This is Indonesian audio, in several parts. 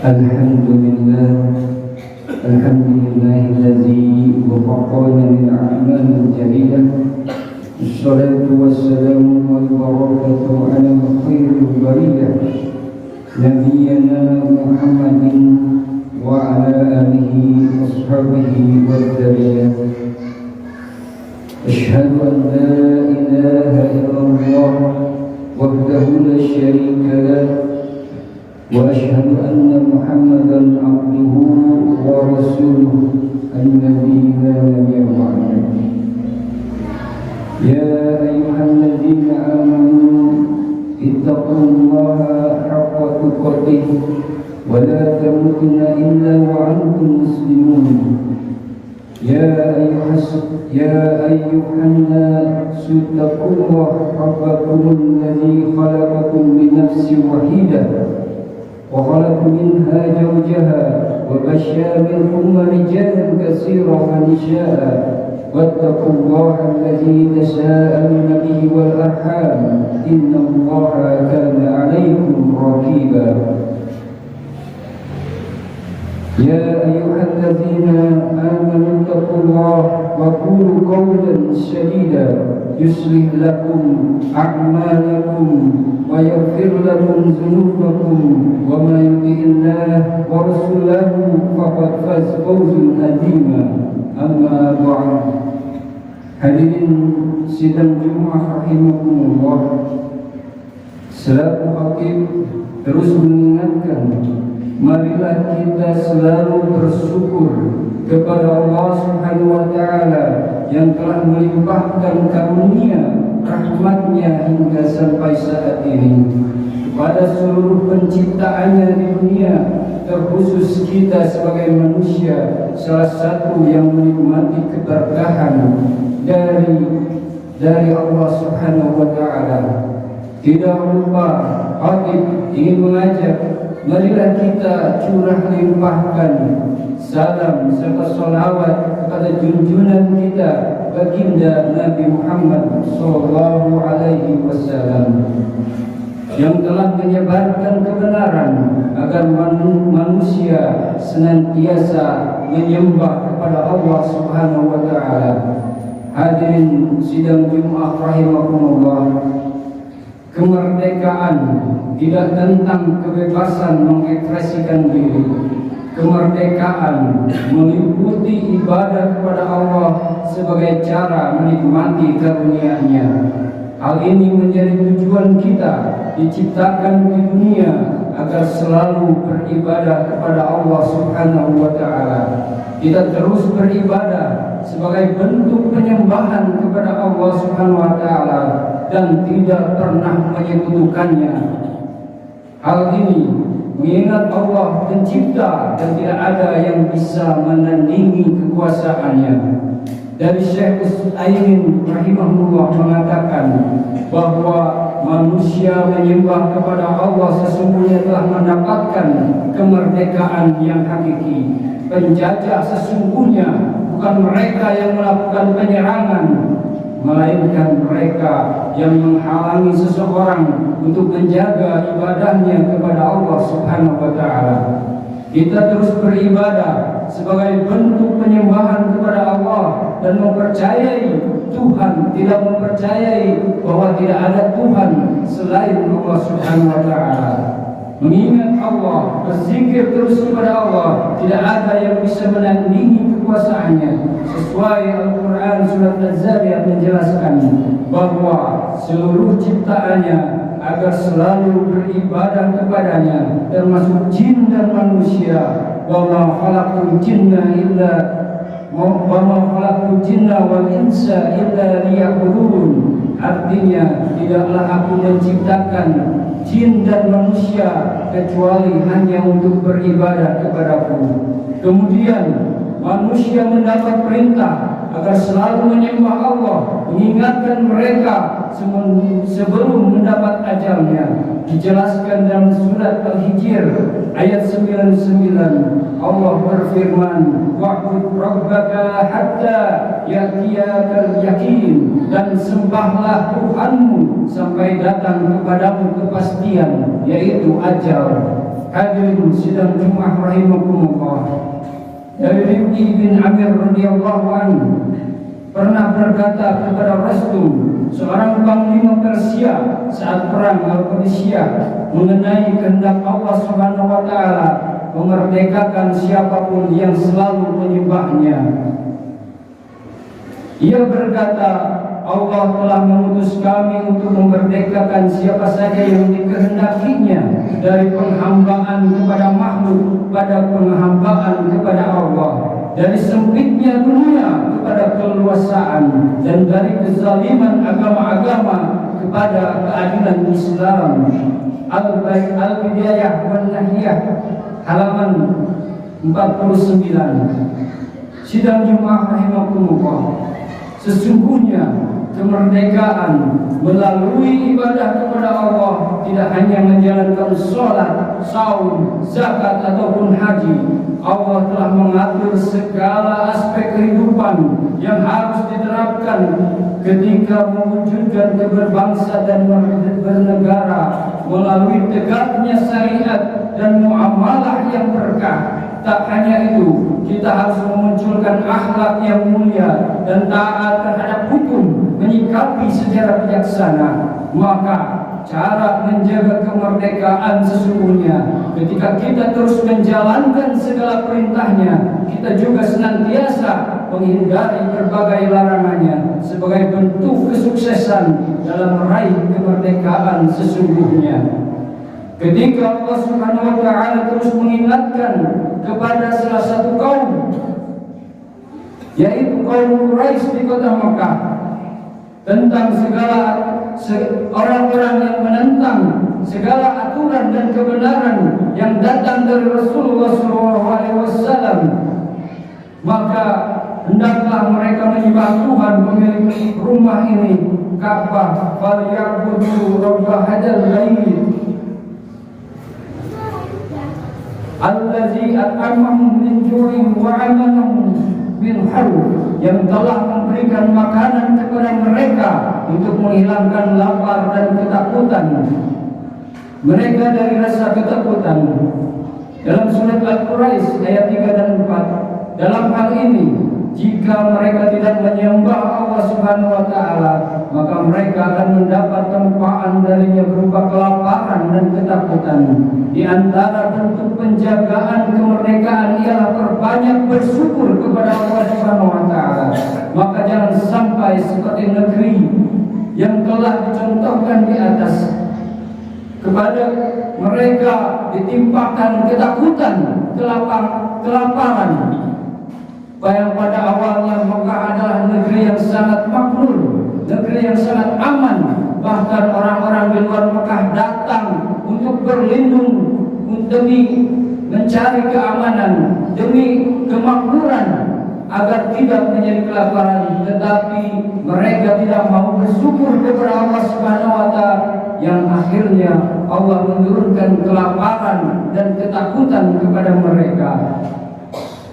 الحمد لله الذي وفقنا للأعمال الجليلة. الصلاة والسلام والبركة على خير البرية نبينا محمد وعلى آله وصحبه والذرية. أشهد أن لا إله إلا الله وحده لا شريك له، وأشهد أن محمدا عبده ورسوله الذي لا نبي بعده. يا أيها الذين آمنوا اتقوا الله حق تقاته ولا تموتن إلا وأنتم مسلمون. يا أيها الناس اتقوا الله ربكم الذي خلقكم من نفس واحدة وخلق منها زوجها وبث منهما رجالا كثيرا ونساء واتقوا الله الذي تساءلون به والأرحام إن الله كان عليكم رقيبا. يا أيها الذين آمنوا اتقوا الله وقولوا قولا سديدا يصلح لكم أعمالكم ويغفر لكم ذنوبكم، ومن يطع الله ورسوله فقد فاز فوزا عظيما. Amma ba'd. Hadirin sidang Jumat rahimakumullah, selaku khatib terus mengingatkan, marilah kita selalu bersyukur kepada Allah Subhanahu wa taala yang telah melimpahkan karunia rahmatnya hingga sampai saat ini kepada seluruh penciptaannya di dunia, terkhusus kita sebagai manusia, salah satu yang menikmati keberkahan dari Allah Subhanahu wa taala. Tidak lupa khatib ingin mengajak, marilah kita curah limpahkan salam serta salawat kepada junjungan kita baginda Nabi Muhammad sallallahu alaihi wasallam yang telah menyebarkan kebenaran agar manusia senantiasa menyembah kepada Allah Subhanahu wa taala. Hadirin sidang Jumat rahimakumullah, kemerdekaan tidak tentang kebebasan mengekspresikan diri. Kemerdekaan meliputi ibadah kepada Allah sebagai cara menikmati karunia-Nya. Hal ini menjadi tujuan kita diciptakan di dunia agar selalu beribadah kepada Allah Subhanahu wa taala. Kita terus beribadah sebagai bentuk penyembahan kepada Allah Subhanahu wa taala dan tidak pernah menyekutukannya. Hal ini mengingat Allah pencipta dan tidak ada yang bisa menandingi kekuasaannya. Dari Syekh Utsaimin rahimahullah mengatakan bahwa manusia menyembah kepada Allah sesungguhnya telah mendapatkan kemerdekaan yang hakiki. Penjajah sesungguhnya bukan mereka yang melakukan penyerangan, melainkan mereka yang menghalangi seseorang untuk menjaga ibadahnya kepada Allah Subhanahu wa taala. Kita terus beribadah sebagai bentuk penyembahan kepada Allah dan mempercayai Tuhan, tidak mempercayai bahwa tidak ada Tuhan selain Allah Subhanahu wa taala. Mengingat Allah, berzikir terus kepada Allah, tidak ada yang bisa menandingi kekuasaannya. Sesuai Al-Quran surat Az-Zariyat menjelaskan bahwa seluruh ciptaannya agar selalu beribadah kepadanya, termasuk jin dan manusia. Wa ma khalaqtul jinna wal insa illa liya'budun. Artinya, tidaklah aku menciptakan jin dan manusia kecuali hanya untuk beribadah kepadaku. Kemudian manusia mendapat perintah agar selalu menyembah Allah, mengingatkan mereka sebelum mendapat ajalnya. Dijelaskan dalam surat Al-Hijr ayat 99, Allah berfirman, wa'bud rabbaka hatta ya'tiyakal yaqin, dan sembahlah Tuhanmu sampai datang kepadamu kepastian, yaitu ajal. Hadirin sidang Jumat rahimakumullah. Dari Rifqi bin Amir radhiyallahu anhu pernah berkata kepada Rasul, seorang panglima Persia saat perang Al-Qadisiyah, mengenai kehendak Allah Subhanahu wa taala memerdekakan siapapun yang selalu menyembahnya. Ia berkata, Allah telah mengutus kami untuk memerdekakan siapa saja yang dikehendakinya dari penghambaan kepada makhluk pada penghambaan kepada Allah, dari sempitnya dunia kepada keluasaan, dan dari kezaliman agama-agama kepada keadilan Islam. Al-Bidayah wan Nihayah halaman 49. Sidang Jumat rahimakumullah, sesungguhnya kemerdekaan melalui ibadah kepada Allah tidak hanya menjalankan sholat, saum, zakat ataupun haji. Allah telah mengatur segala aspek kehidupan yang harus diterapkan ketika mewujudkan keberbangsa dan bernegara melalui tegaknya syariat dan muamalah yang berkah. Tak hanya itu, kita harus memunculkan akhlak yang mulia dan taat terhadap hukum, menyikapi secara bijaksana. Maka cara menjaga kemerdekaan sesungguhnya ketika kita terus menjalankan segala perintahnya, kita juga senantiasa menghindari berbagai larangannya sebagai bentuk kesuksesan dalam meraih kemerdekaan sesungguhnya. Ketika Allah Subhanahu wa taala terus mengingatkan kepada salah satu kaum, yaitu kaum Quraisy di kota Mekah, tentang segala orang-orang yang menentang segala aturan dan kebenaran yang datang dari Rasulullah SAW, maka hendaklah mereka menyembah Tuhan pemilik rumah ini, Ka'bah. Falyabudu rabb hadzal bait allazi at'amahum min ju'in wa 'amanahum min khauf, yang telah memberikan makanan kepada mereka untuk menghilangkan lapar dan ketakutan mereka dari rasa ketakutan. Dalam surat Al-Quraisy ayat 3 dan 4, dalam hal ini jika mereka tidak menyembah Allah Subhanahu wa taala, maka mereka akan mendapat tempaan darinya berupa kelaparan dan ketakutan. Di antara bentuk penjagaan kemerdekaan ialah perbanyak bersyukur kepada Allah Subhanahu wa taala. Maka jangan sampai seperti negeri yang telah dicontohkan di atas, kepada mereka ditimpakan ketakutan, kelaparan. Yang pada awalnya Mekah adalah negeri yang sangat makmur, negeri yang sangat aman. Bahkan orang-orang di luar Mekah datang untuk berlindung demi mencari keamanan, demi kemakmuran, agar tidak menjadi kelaparan. Tetapi mereka tidak mau bersyukur kepada Allah Subhanahu wa taala, yang akhirnya Allah menurunkan kelaparan dan ketakutan kepada mereka.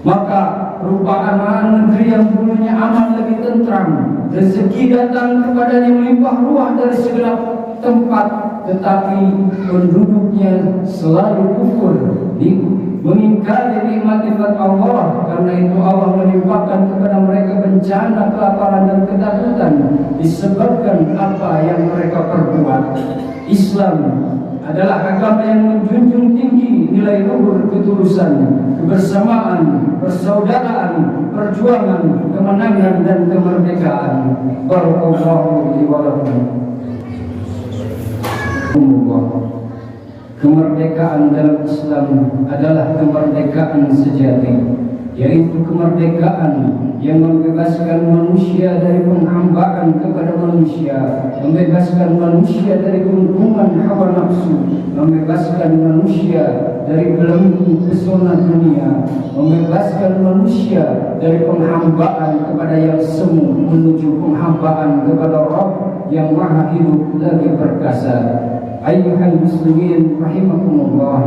Maka perumpamaan negeri yang dulunya aman lebih tentram, rezeki datang kepadanya melimpah ruah dari segala tempat, tetapi penduduknya selalu kufur, mengingkari nikmat-nikmat Allah. Karena itu Allah menimpakan kepada mereka bencana, kelaparan dan ketakutan disebabkan apa yang mereka perbuat. Islam adalah agama yang menjunjung tinggi nilai luhur ketulusan, kebersamaan, persaudaraan, perjuangan, kemenangan dan kemerdekaan. Barakallahu li wa lakum. Kemerdekaan dalam Islam adalah kemerdekaan sejati, yaitu kemerdekaan yang membebaskan manusia dari penghambaan kepada manusia, membebaskan manusia dari genggaman hawa nafsu, membebaskan manusia dari belenggu pesona dunia, membebaskan manusia dari penghambaan kepada yang semu menuju penghambaan kepada Rabb yang Maha Hidup lagi perkasa. Ayyuhal muslimin rahimakumullah,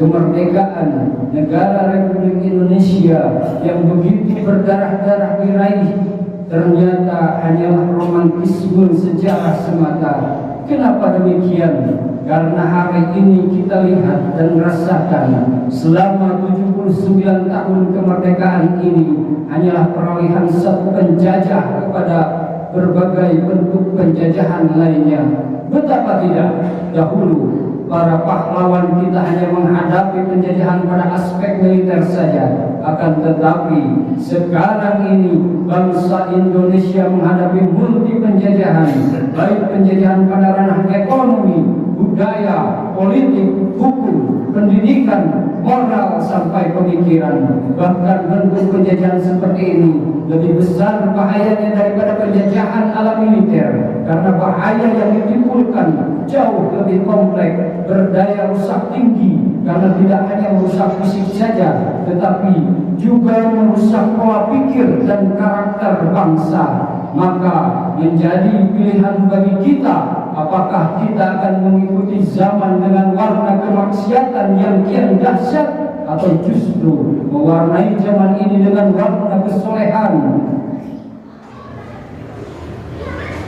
kemerdekaan negara Republik Indonesia yang begitu berdarah-darah diraih ternyata hanyalah romantisme sejarah semata. Kenapa demikian? Karena hari ini kita lihat dan rasakan selama 79 tahun kemerdekaan ini hanyalah peralihan satu penjajah kepada berbagai bentuk penjajahan lainnya. Betapa tidak, dahulu para pahlawan kita hanya menghadapi penjajahan pada aspek militer saja. Akan tetapi sekarang ini bangsa Indonesia menghadapi multi penjajahan, baik penjajahan pada ranah ekonomi, budaya, politik, hukum, pendidikan, moral sampai pemikiran. Bahkan bentuk penjajahan seperti ini lebih besar bahayanya daripada penjajahan ala militer, karena bahaya yang ditimbulkan jauh lebih kompleks, berdaya rusak tinggi, karena tidak hanya merusak fisik saja, tetapi juga merusak pola pikir dan karakter bangsa. Maka menjadi pilihan bagi kita, apakah kita akan mengikuti zaman dengan warna kemaksiatan yang kian dahsyat, atau justru mewarnai zaman ini dengan warna kesolehan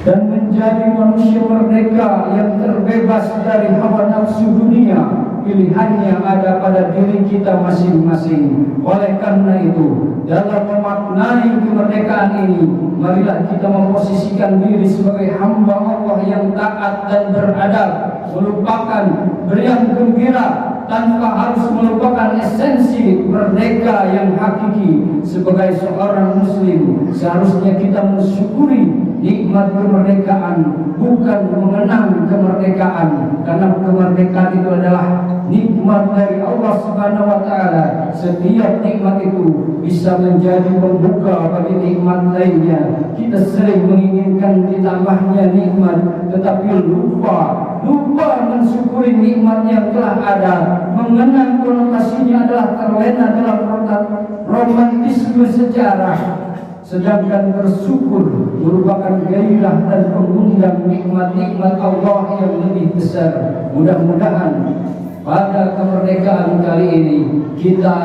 dan menjadi manusia merdeka yang terbebas dari hawa nafsu dunia. Pilihannya ada pada diri kita masing-masing. Oleh karena itu, dalam memaknai kemerdekaan ini, marilah kita memposisikan diri sebagai hamba Allah yang taat dan beradab, melupakan beriang gembira tanpa harus melupakan esensi merdeka yang hakiki. Sebagai seorang muslim, seharusnya kita mensyukuri nikmat kemerdekaan, bukan mengenang kemerdekaan, karena kemerdekaan itu adalah nikmat dari Allah Subhanahu wa taala. Setiap nikmat itu bisa menjadi pembuka bagi nikmat lainnya. Kita sering menginginkan ditambahnya nikmat, tetapi lupa mensyukuri nikmat yang telah ada. Mengenang konotasinya adalah terlena dalam romantisme sejarah, sedangkan bersyukur merupakan gairah dan pengundang nikmat-nikmat Allah yang lebih besar. Mudah-mudahan pada kemerdekaan kali ini kita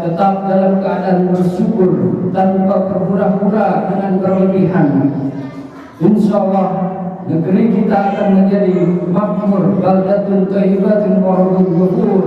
tetap dalam keadaan bersyukur tanpa berhura-hura dengan berlebihan. Insyaallah negeri kita akan menjadi makmur, baldatun thayyibatun wa rabbun ghafur.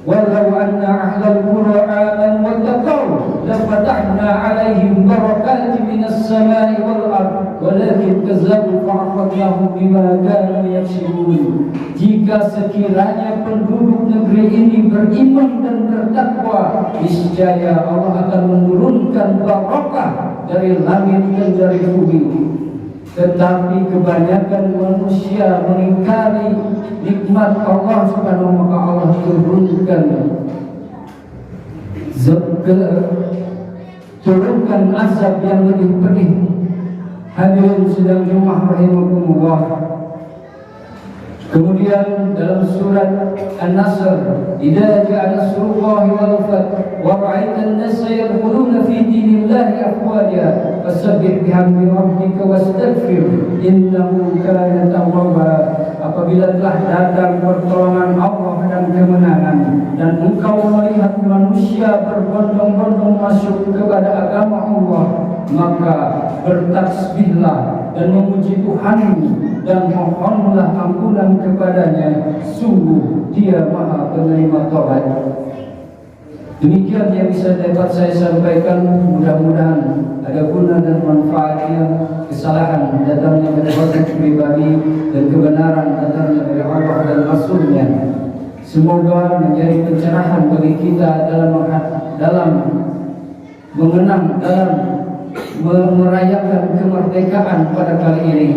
Walau anna ahlal qura amanu wattaqaw lafatahna 'alaihim barakatin minas samai wal ard walakin kazzabu fa'akhadnahum bima kanu yaksibun. Jika sekiranya penduduk negeri ini beriman dan bertakwa, niscaya Allah akan menurunkan barakah dari langit dan dari bumi. Tetapi kebanyakan manusia mengingkari nikmat Allah Subhanahu wa ta'ala, Allah turunkan azab yang lebih pedih. Hadirin sedang jemaah rahimakumullah. Kemudian dalam surat An-Nasr, idza ja'a nasrullahi wal fath wa ra'aitan nasa yadkhuluna fi dinillahi afwaja fasabbih bihamdi rabbika wastaghfir innahu kana tawwaba. Apabila telah datang pertolongan Allah dan kemenangan, dan engkau melihat manusia berbondong-bondong masuk kepada agama Allah, maka bertasbihlah dan memuji Tuhanmu dan mohonlah ampunan kepadanya, sungguh Dia Maha Penerima Taubat. Demikian yang bisa dapat saya sampaikan. Mudah-mudahan ada guna dan manfaatnya. Kesalahan datangnya dari wajib pribadi dan kebenaran datangnya dari Allah dan Rasulnya. Semoga menjadi pencerahan bagi kita dalam mengenang, dalam merayakan kemerdekaan pada kali ini.